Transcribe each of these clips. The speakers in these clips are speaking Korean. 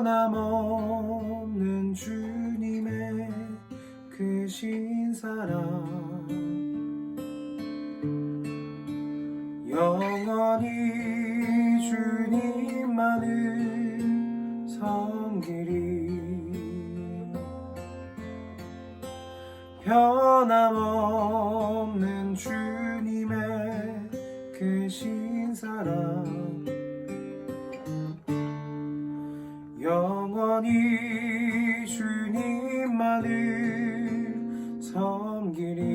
변함없는 주님의 크신 사랑 영원히 주님만을 섬기리 변함없는 주님의 크신 사랑 영원히 주님만을 섬기리.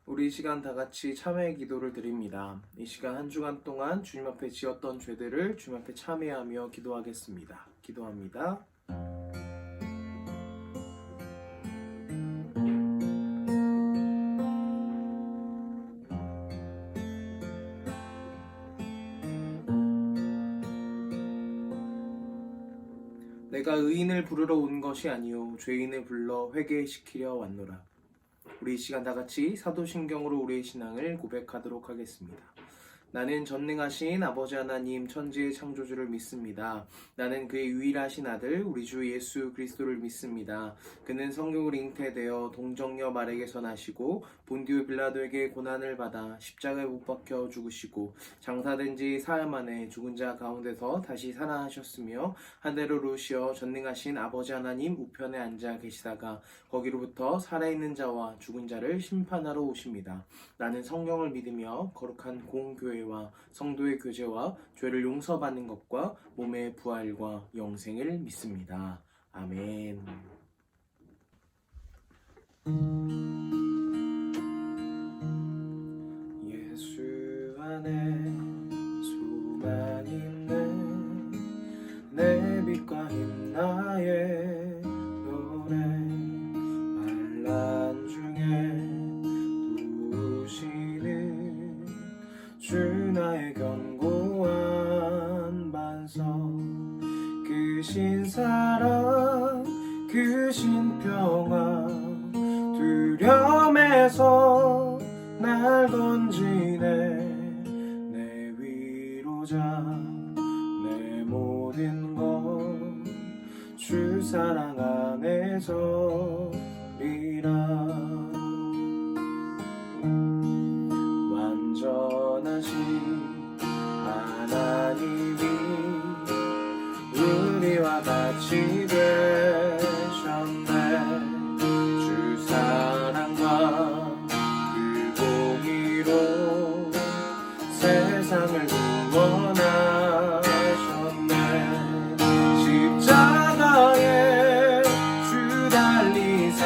우리 이 시간 다 같이 참회의 기도를 드립니다. 이 시간 한 주간 동안 주님 앞에 지었던 죄들을 주님 앞에 참회하며 기도하겠습니다. 기도합니다. 내가 의인을 부르러 온 것이 아니요 죄인을 불러 회개시키려 왔노라. 우리 이 시간 다 같이 사도신경으로 우리의 신앙을 고백하도록 하겠습니다. 나는 전능하신 아버지 하나님 천지의 창조주를 믿습니다. 나는 그의 유일하신 아들 우리 주 예수 그리스도를 믿습니다. 그는 성령으로 잉태되어 동정녀 마리아에게서 나시고 본디오 빌라도에게 고난을 받아 십자가에 못 박혀 죽으시고 장사된 지 사흘 만에 죽은 자 가운데서 다시 살아나셨으며 하늘로 오르시어 전능하신 아버지 하나님 우편에 앉아 계시다가 거기로부터 살아있는 자와 죽은 자를 심판하러 오십니다. 나는 성령을 믿으며 거룩한 공교회와 성도의 교제와 죄를 용서받는 것과 몸의 부활과 영생을 믿습니다. 아멘. 예수 안에 소망 있네 내 빛과 힘 나의 노래 환난 중에 도우시는 주 나의 견고한 반석 크신 사랑 크신 평화 두려움에서 날 건지네 내 위로자 내 모든 것 주 사랑 안에서 리라 완전하신 하나님이 우리와 같이 되셨네 주 사랑과 그 공의로 세상을 구원하셨네 십자가에 주 달리사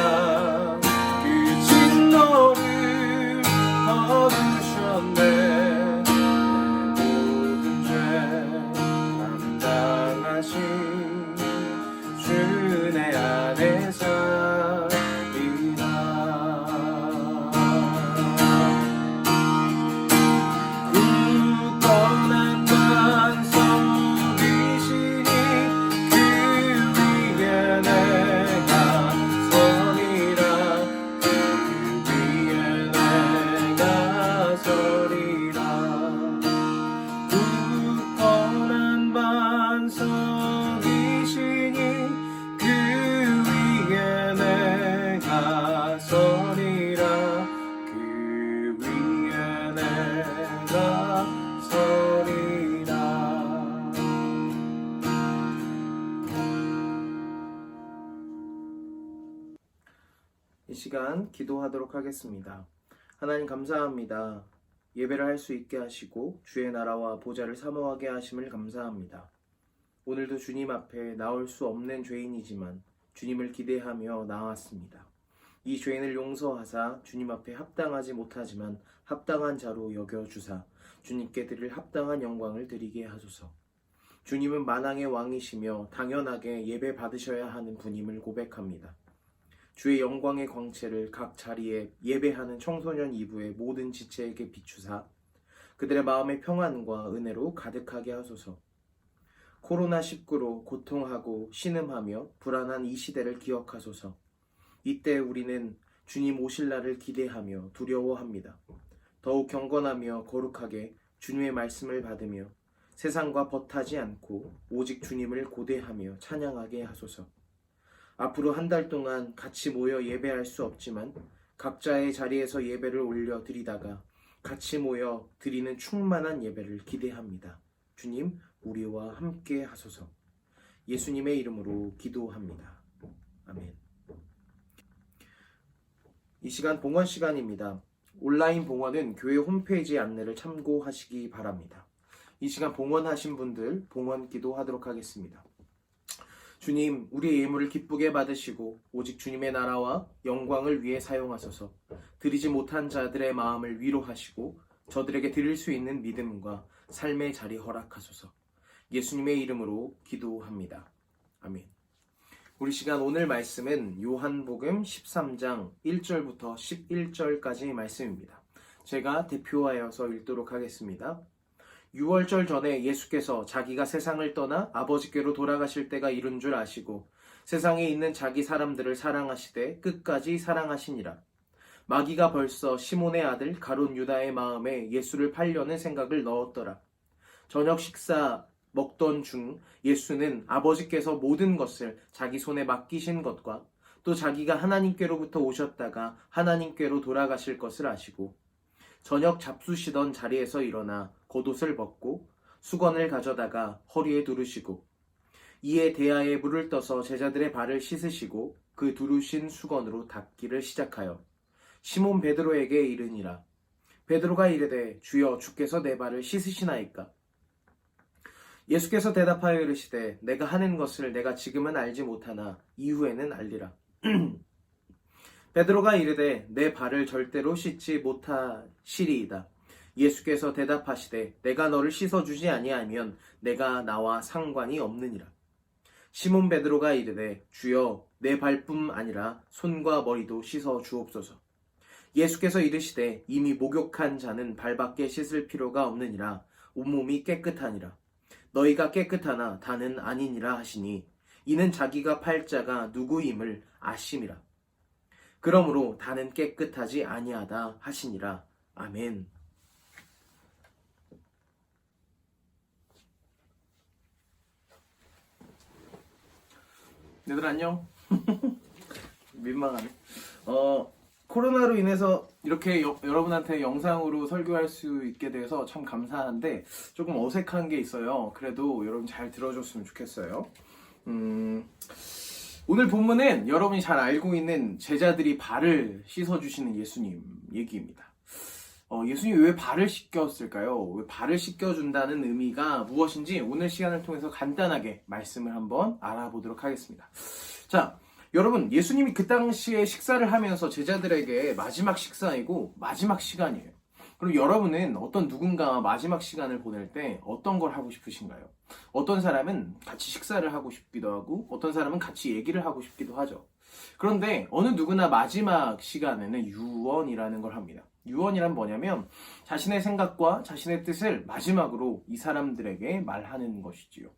그 진노를 거두셨네 내 모든 죄 담당하신 주 내 안에 살리라 굳건한 반석이시니 그 위에 내가 서리라 그 위에 내가 서리라 굳건한 반석이시니 그 위에 내가 서리라 그 위에 내가 서리라. 이 시간 기도하도록 하겠습니다. 하나님 감사합니다. 예배를 할 수 있게 하시고 주의 나라와 보좌를 사모하게 하심을 감사합니다. 오늘도 주님 앞에 나올 수 없는 죄인이지만 주님을 기대하며 나왔습니다. 이 죄인을 용서하사 주님 앞에 합당하지 못하지만 합당한 자로 여겨주사 주님께 드릴 합당한 영광을 드리게 하소서. 주님은 만왕의 왕이시며 당연하게 예배 받으셔야 하는 분임을 고백합니다. 주의 영광의 광채를 각 자리에 예배하는 청소년 이브의 모든 지체에게 비추사 그들의 마음의 평안과 은혜로 가득하게 하소서. 코로나19로 고통하고 신음하며 불안한 이 시대를 기억하소서. 이때 우리는 주님 오실 날을 기대하며 두려워합니다. 더욱 경건하며 거룩하게 주님의 말씀을 받으며 세상과 벗하지 않고 오직 주님을 고대하며 찬양하게 하소서. 앞으로 한 달 동안 같이 모여 예배할 수 없지만 각자의 자리에서 예배를 올려 드리다가 같이 모여 드리는 충만한 예배를 기대합니다. 주님, 우리와 함께 하소서. 예수님의 이름으로 기도합니다. 아멘. 이 시간 봉헌 시간입니다. 온라인 봉헌은 교회 홈페이지 안내를 참고하시기 바랍니다. 이 시간 봉헌하신 분들 봉헌 기도하도록 하겠습니다. 주님, 우리의 예물을 기쁘게 받으시고 오직 주님의 나라와 영광을 위해 사용하소서. 드리지 못한 자들의 마음을 위로하시고 저들에게 드릴 수 있는 믿음과 삶의 자리 허락하소서. 예수님의 이름으로 기도합니다. 아멘. 우리 시간 오늘 말씀은 요한복음 13장 1절부터 11절까지 말씀입니다. 제가 대표하여서 읽도록 하겠습니다. 6월절 전에 예수께서 자기가 세상을 떠나 아버지께로 돌아가실 때가 이른 줄 아시고 세상에 있는 자기 사람들을 사랑하시되 끝까지 사랑하시니라. 마귀가 벌써 시몬의 아들 가룟 유다의 마음에 예수를 팔려는 생각을 넣었더라. 저녁 식사 먹던 중 예수는 아버지께서 모든 것을 자기 손에 맡기신 것과 또 자기가 하나님께로부터 오셨다가 하나님께로 돌아가실 것을 아시고 저녁 잡수시던 자리에서 일어나 겉옷을 벗고 수건을 가져다가 허리에 두르시고 이에 대야에 물을 떠서 제자들의 발을 씻으시고 그 두르신 수건으로 닦기를 시작하여 시몬 베드로에게 이르니라. 베드로가 이르되 주여 주께서 내 발을 씻으시나이까? 예수께서 대답하여 이르시되 내가 하는 것을 내가 지금은 알지 못하나 이후에는 알리라. 베드로가 이르되 내 발을 절대로 씻지 못하시리이다. 예수께서 대답하시되 내가 너를 씻어주지 아니하면 내가 나와 상관이 없느니라. 시몬 베드로가 이르되 주여 내 발뿐 아니라 손과 머리도 씻어 주옵소서. 예수께서 이르시되 이미 목욕한 자는 발밖에 씻을 필요가 없느니라. 온몸이 깨끗하니라. 너희가 깨끗하나 다는 아니니라 하시니 이는 자기가 팔 자가 누구임을 아심이라. 그러므로 다는 깨끗하지 아니하다 하시니라. 아멘. 얘들 안녕. 민망하네. 코로나로 인해서 이렇게 여러분한테 영상으로 설교할 수 있게 돼서 참 감사한데 조금 어색한 게 있어요. 그래도 여러분 잘 들어줬으면 좋겠어요. 오늘 본문은 여러분이 잘 알고 있는 제자들이 발을 씻어주시는 예수님 얘기입니다. 예수님이 왜 발을 씻겼을까요? 왜 발을 씻겨준다는 의미가 무엇인지 오늘 시간을 통해서 간단하게 말씀을 한번 알아보도록 하겠습니다. 자, 여러분, 예수님이 그 당시에 식사를 하면서 제자들에게 마지막 식사이고 마지막 시간이에요. 그럼 여러분은 어떤 누군가와 마지막 시간을 보낼 때 어떤 걸 하고 싶으신가요? 어떤 사람은 같이 식사를 하고 싶기도 하고 어떤 사람은 같이 얘기를 하고 싶기도 하죠. 그런데 어느 누구나 마지막 시간에는 유언이라는 걸 합니다. 유언이란 뭐냐면 자신의 생각과 자신의 뜻을 마지막으로 이 사람들에게 말하는 것이지요.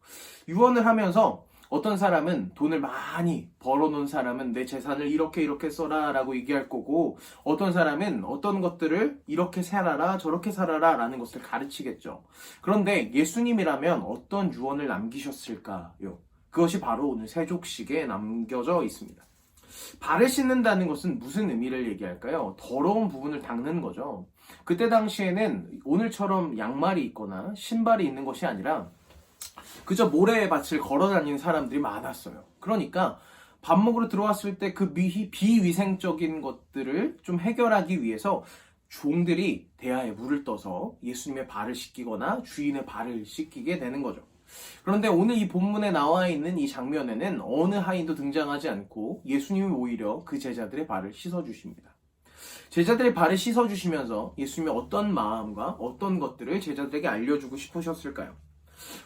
유언을 하면서 어떤 사람은 돈을 많이 벌어놓은 사람은 내 재산을 이렇게 써라 라고 얘기할 거고 어떤 사람은 어떤 것들을 이렇게 살아라 저렇게 살아라 라는 것을 가르치겠죠. 그런데 예수님이라면 어떤 유언을 남기셨을까요? 그것이 바로 오늘 세족식에 남겨져 있습니다. 발을 씻는다는 것은 무슨 의미를 얘기할까요? 더러운 부분을 닦는 거죠. 그때 당시에는 오늘처럼 양말이 있거나 신발이 있는 것이 아니라 그저 모래밭을 걸어다니는 사람들이 많았어요. 그러니까 밥 먹으러 들어왔을 때 그 비위생적인 것들을 좀 해결하기 위해서 종들이 대야에 물을 떠서 예수님의 발을 씻기거나 주인의 발을 씻기게 되는 거죠. 그런데 오늘 이 본문에 나와 있는 이 장면에는 어느 하인도 등장하지 않고 예수님이 오히려 그 제자들의 발을 씻어주십니다. 제자들의 발을 씻어주시면서 예수님이 어떤 마음과 어떤 것들을 제자들에게 알려주고 싶으셨을까요?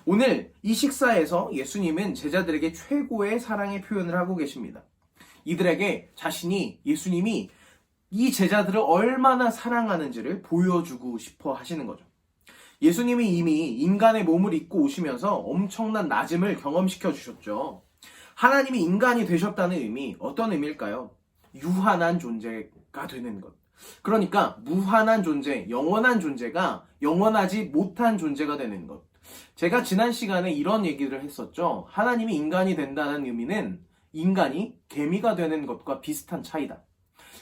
오늘 이 식사에서 예수님은 제자들에게 최고의 사랑의 표현을 하고 계십니다. 이들에게 예수님이 이 제자들을 얼마나 사랑하는지를 보여주고 싶어 하시는 거죠. 예수님이 이미 인간의 몸을 입고 오시면서 엄청난 낮음을 경험시켜 주셨죠. 하나님이 인간이 되셨다는 의미, 어떤 의미일까요? 유한한 존재가 되는 것. 그러니까 무한한 존재, 영원한 존재가 영원하지 못한 존재가 되는 것. 제가 지난 시간에 이런 얘기를 했었죠. 하나님이 인간이 된다는 의미는 인간이 개미가 되는 것과 비슷한 차이다.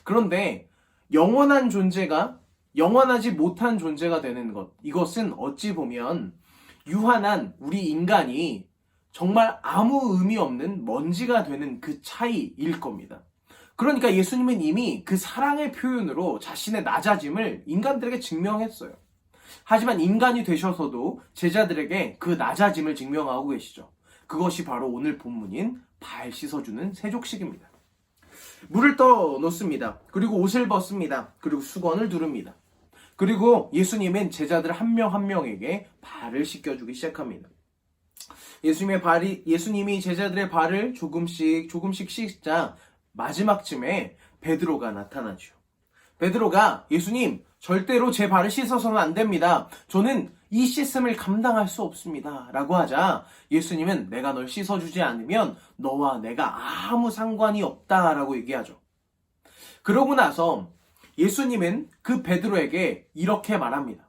그런데 영원한 존재가 영원하지 못한 존재가 되는 것, 이것은 어찌 보면 유한한 우리 인간이 정말 아무 의미 없는 먼지가 되는 그 차이일 겁니다. 그러니까 예수님은 이미 그 사랑의 표현으로 자신의 낮아짐을 인간들에게 증명했어요. 하지만 인간이 되셔서도 제자들에게 그 낮아짐을 증명하고 계시죠. 그것이 바로 오늘 본문인 발 씻어주는 세족식입니다. 물을 떠 놓습니다. 그리고 옷을 벗습니다. 그리고 수건을 두릅니다. 그리고 예수님은 제자들 한 명 한 명에게 발을 씻겨주기 시작합니다. 예수님이 제자들의 발을 조금씩 씻자 마지막쯤에 베드로가 나타나죠. 베드로가 예수님, 절대로 제 발을 씻어서는 안 됩니다. 저는 이 씻음을 감당할 수 없습니다. 라고 하자 예수님은 내가 널 씻어주지 않으면 너와 내가 아무 상관이 없다 라고 얘기하죠. 그러고 나서 예수님은 그 베드로에게 이렇게 말합니다.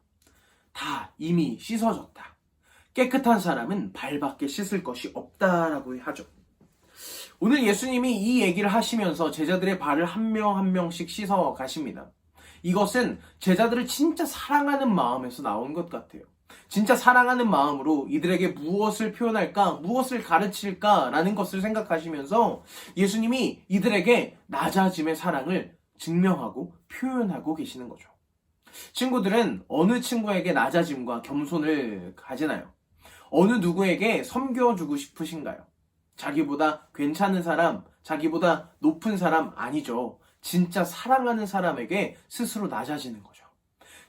다 이미 씻어졌다. 깨끗한 사람은 발밖에 씻을 것이 없다라고 하죠. 오늘 예수님이 이 얘기를 하시면서 제자들의 발을 한 명 한 명씩 씻어 가십니다. 이것은 제자들을 진짜 사랑하는 마음에서 나온 것 같아요. 진짜 사랑하는 마음으로 이들에게 무엇을 표현할까, 무엇을 가르칠까라는 것을 생각하시면서 예수님이 이들에게 낮아짐의 사랑을 증명하고 표현하고 계시는 거죠. 친구들은 어느 친구에게 낮아짐과 겸손을 가지나요? 어느 누구에게 섬겨주고 싶으신가요? 자기보다 괜찮은 사람, 자기보다 높은 사람 아니죠. 진짜 사랑하는 사람에게 스스로 낮아지는 거죠.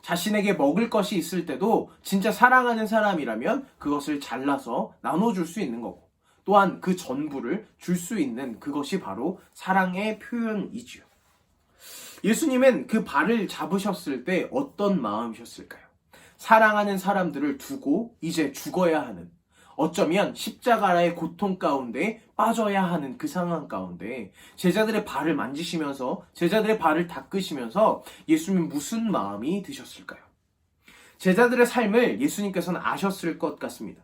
자신에게 먹을 것이 있을 때도 진짜 사랑하는 사람이라면 그것을 잘라서 나눠줄 수 있는 거고, 또한 그 전부를 줄 수 있는 그것이 바로 사랑의 표현이지요. 예수님은 그 발을 잡으셨을 때 어떤 마음이셨을까요? 사랑하는 사람들을 두고 이제 죽어야 하는, 어쩌면 십자가의 고통 가운데 빠져야 하는 그 상황 가운데 제자들의 발을 만지시면서 제자들의 발을 닦으시면서 예수님은 무슨 마음이 드셨을까요? 제자들의 삶을 예수님께서는 아셨을 것 같습니다.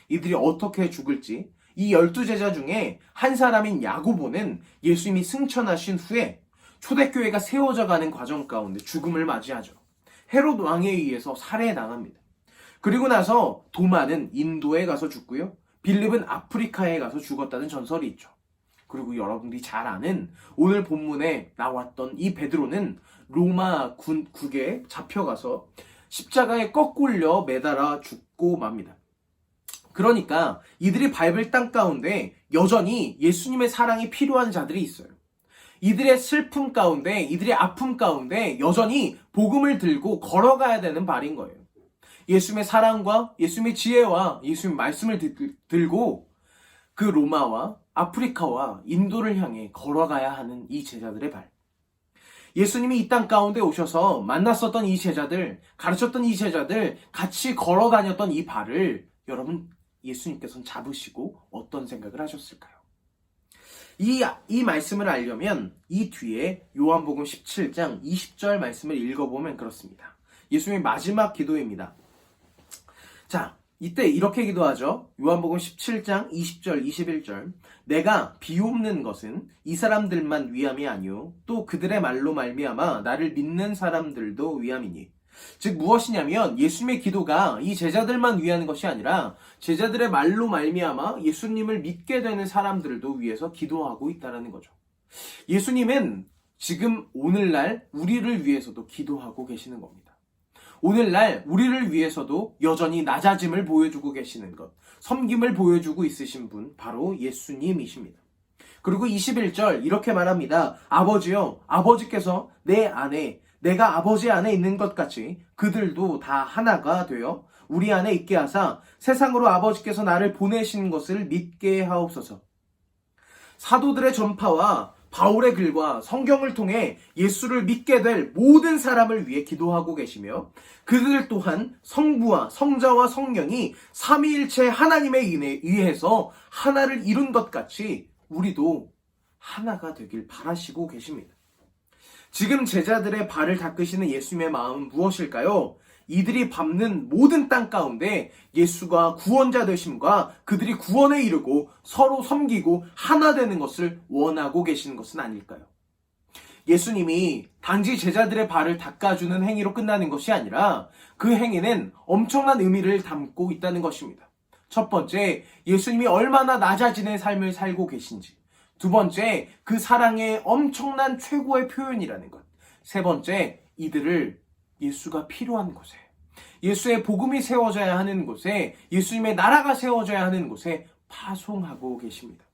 이들이 어떻게 죽을지. 이 12제자 중에 한 사람인 야고보는 예수님이 승천하신 후에 초대교회가 세워져 가는 과정 가운데 죽음을 맞이하죠. 헤롯 왕에 의해서 살해당합니다. 그리고 나서 도마는 인도에 가서 죽고요. 빌립은 아프리카에 가서 죽었다는 전설이 있죠. 그리고 여러분들이 잘 아는 오늘 본문에 나왔던 이 베드로는 로마 국에 잡혀가서 십자가에 거꾸려 매달아 죽고 맙니다. 그러니까 이들이 밟을 땅 가운데 여전히 예수님의 사랑이 필요한 자들이 있어요. 이들의 슬픔 가운데, 이들의 아픔 가운데 여전히 복음을 들고 걸어가야 되는 발인 거예요. 예수님의 사랑과 예수님의 지혜와 예수님의 말씀을 들고 그 로마와 아프리카와 인도를 향해 걸어가야 하는 이 제자들의 발. 예수님이 이 땅 가운데 오셔서 만났었던 이 제자들, 가르쳤던 이 제자들, 같이 걸어 다녔던 이 발을 여러분 예수님께서는 잡으시고 어떤 생각을 하셨을까요? 이 말씀을 알려면 이 뒤에 요한복음 17장 20절 말씀을 읽어보면 그렇습니다. 예수님의 마지막 기도입니다. 자, 이때 이렇게 기도하죠. 요한복음 17장 20절 21절. 내가 비옵는 것은 이 사람들만 위함이 아니요 또 그들의 말로 말미암아 나를 믿는 사람들도 위함이니. 즉 무엇이냐면 예수님의 기도가 이 제자들만 위하는 것이 아니라 제자들의 말로 말미암아 예수님을 믿게 되는 사람들도 위해서 기도하고 있다는 거죠. 예수님은 지금 오늘날 우리를 위해서도 기도하고 계시는 겁니다. 오늘날 우리를 위해서도 여전히 낮아짐을 보여주고 계시는 것, 섬김을 보여주고 있으신 분 바로 예수님이십니다. 그리고 21절 이렇게 말합니다. 아버지여, 아버지께서 내 안에, 내가 아버지 안에 있는 것 같이 그들도 다 하나가 되어 우리 안에 있게 하사 세상으로 아버지께서 나를 보내신 것을 믿게 하옵소서. 사도들의 전파와 바울의 글과 성경을 통해 예수를 믿게 될 모든 사람을 위해 기도하고 계시며 그들 또한 성부와 성자와 성령이 삼위일체 하나님에 의해서 하나를 이룬 것 같이 우리도 하나가 되길 바라시고 계십니다. 지금 제자들의 발을 닦으시는 예수님의 마음은 무엇일까요? 이들이 밟는 모든 땅 가운데 예수가 구원자 되심과 그들이 구원에 이르고 서로 섬기고 하나 되는 것을 원하고 계시는 것은 아닐까요? 예수님이 단지 제자들의 발을 닦아주는 행위로 끝나는 것이 아니라 그 행위는 엄청난 의미를 담고 있다는 것입니다. 첫 번째, 예수님이 얼마나 낮아지는 삶을 살고 계신지. 두 번째, 그 사랑의 엄청난 최고의 표현이라는 것. 세 번째, 이들을 예수가 필요한 곳에, 예수의 복음이 세워져야 하는 곳에, 예수님의 나라가 세워져야 하는 곳에 파송하고 계십니다.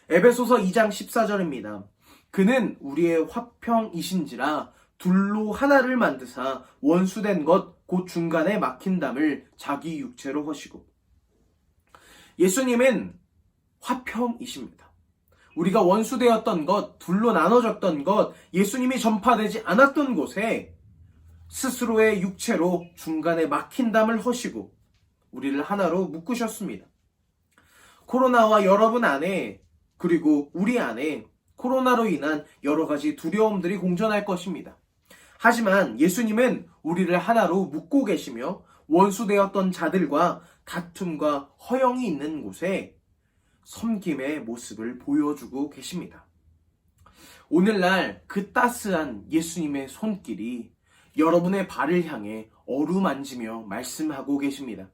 에베소서 2장 14절입니다. 그는 우리의 화평이신지라 둘로 하나를 만드사 원수된 것 곧 중간에 막힌 담을 자기 육체로 허시고. 예수님은 화평이십니다. 우리가 원수되었던 것, 둘로 나눠졌던 것, 예수님이 전파되지 않았던 곳에 스스로의 육체로 중간에 막힌 담을 허시고 우리를 하나로 묶으셨습니다. 코로나와 여러분 안에, 그리고 우리 안에 코로나로 인한 여러 가지 두려움들이 공존할 것입니다. 하지만 예수님은 우리를 하나로 묶고 계시며 원수되었던 자들과 다툼과 허영이 있는 곳에 섬김의 모습을 보여주고 계십니다. 오늘날 그 따스한 예수님의 손길이 여러분의 발을 향해 어루만지며 말씀하고 계십니다.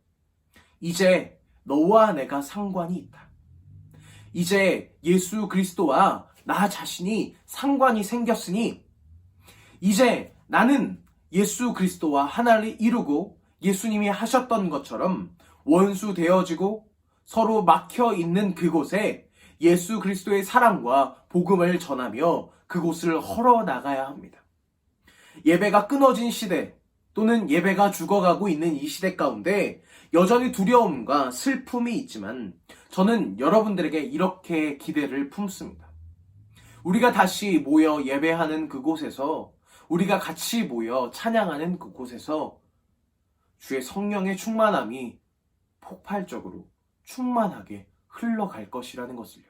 이제 너와 내가 상관이 있다. 이제 예수 그리스도와 나 자신이 상관이 생겼으니 이제 나는 예수 그리스도와 하나를 이루고 예수님이 하셨던 것처럼 원수 되어지고 서로 막혀 있는 그곳에 예수 그리스도의 사랑과 복음을 전하며 그곳을 헐어 나가야 합니다. 예배가 끊어진 시대 또는 예배가 죽어가고 있는 이 시대 가운데 여전히 두려움과 슬픔이 있지만 저는 여러분들에게 이렇게 기대를 품습니다. 우리가 다시 모여 예배하는 그곳에서, 우리가 같이 모여 찬양하는 그곳에서 주의 성령의 충만함이 폭발적으로 충만하게 흘러갈 것이라는 것을요.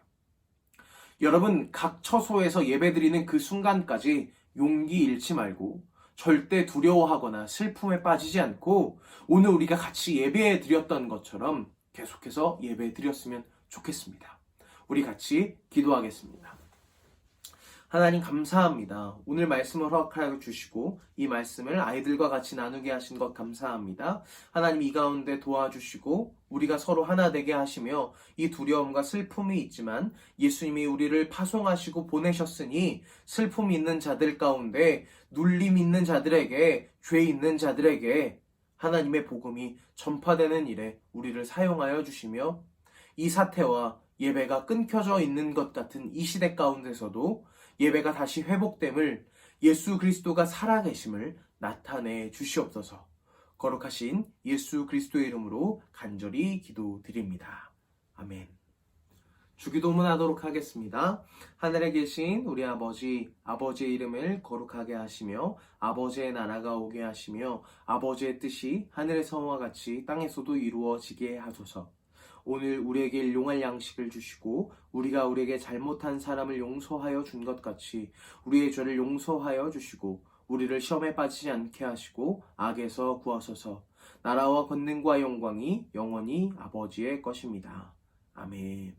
여러분, 각 처소에서 예배드리는 그 순간까지 용기 잃지 말고 절대 두려워하거나 슬픔에 빠지지 않고 오늘 우리가 같이 예배해 드렸던 것처럼 계속해서 예배해 드렸으면 좋겠습니다. 우리 같이 기도하겠습니다. 하나님 감사합니다. 오늘 말씀을 허락하여 주시고 이 말씀을 아이들과 같이 나누게 하신 것 감사합니다. 하나님 이 가운데 도와주시고 우리가 서로 하나 되게 하시며 이 두려움과 슬픔이 있지만 예수님이 우리를 파송하시고 보내셨으니 슬픔이 있는 자들 가운데 눌림 있는 자들에게, 죄 있는 자들에게 하나님의 복음이 전파되는 일에 우리를 사용하여 주시며 이 사태와 예배가 끊겨져 있는 것 같은 이 시대 가운데서도 예배가 다시 회복됨을, 예수 그리스도가 살아계심을 나타내 주시옵소서. 거룩하신 예수 그리스도의 이름으로 간절히 기도드립니다. 아멘. 주기도문 하도록 하겠습니다. 하늘에 계신 우리 아버지, 아버지의 이름을 거룩하게 하시며 아버지의 나라가 오게 하시며 아버지의 뜻이 하늘에서와 같이 땅에서도 이루어지게 하소서. 오늘 우리에게 일용할 양식을 주시고 우리가 우리에게 잘못한 사람을 용서하여 준 것 같이 우리의 죄를 용서하여 주시고 우리를 시험에 빠지지 않게 하시고 악에서 구하소서. 나라와 권능과 영광이 영원히 아버지의 것입니다. 아멘.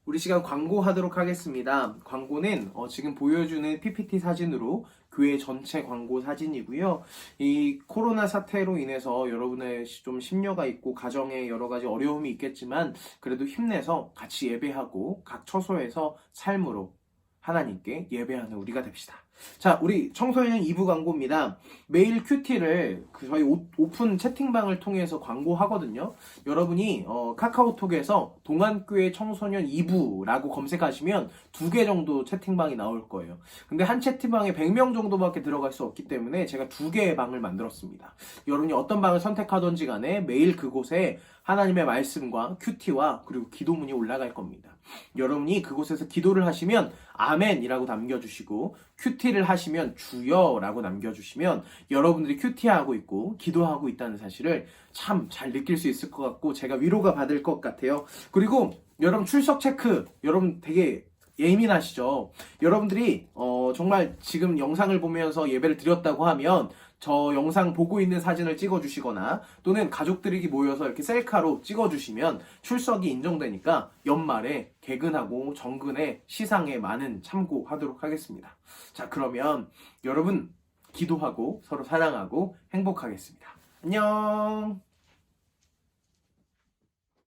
우리 시간 광고하도록 하겠습니다. 광고는 지금 보여주는 PPT 사진으로 교회 전체 광고 사진이고요. 이 코로나 사태로 인해서 여러분의 좀 심려가 있고 가정에 여러 가지 어려움이 있겠지만 그래도 힘내서 같이 예배하고 각 처소에서 삶으로 하나님께 예배하는 우리가 됩시다. 자, 우리 청소년 2부 광고입니다. 매일 큐티를 저희 오픈 채팅방을 통해서 광고하거든요. 여러분이 카카오톡에서 동안교회 청소년 2부라고 검색하시면 2개 정도 채팅방이 나올 거예요. 근데 한 채팅방에 100명 정도밖에 들어갈 수 없기 때문에 제가 2개의 방을 만들었습니다. 여러분이 어떤 방을 선택하던지 간에 매일 그곳에 하나님의 말씀과 큐티와 그리고 기도문이 올라갈 겁니다. 여러분이 그곳에서 기도를 하시면 아멘이라고 남겨주시고 큐티를 하시면 주여라고 남겨주시면 여러분들이 큐티하고 있고 기도하고 있다는 사실을 참 잘 느낄 수 있을 것 같고 제가 위로가 받을 것 같아요. 그리고 여러분 출석 체크, 여러분 되게 예민하시죠? 여러분들이 정말 지금 영상을 보면서 예배를 드렸다고 하면 저 영상 보고 있는 사진을 찍어주시거나 또는 가족들이 모여서 이렇게 셀카로 찍어주시면 출석이 인정되니까 연말에 개근하고 정근에 시상에 많은 참고하도록 하겠습니다. 자, 그러면 여러분 기도하고 서로 사랑하고 행복하겠습니다. 안녕.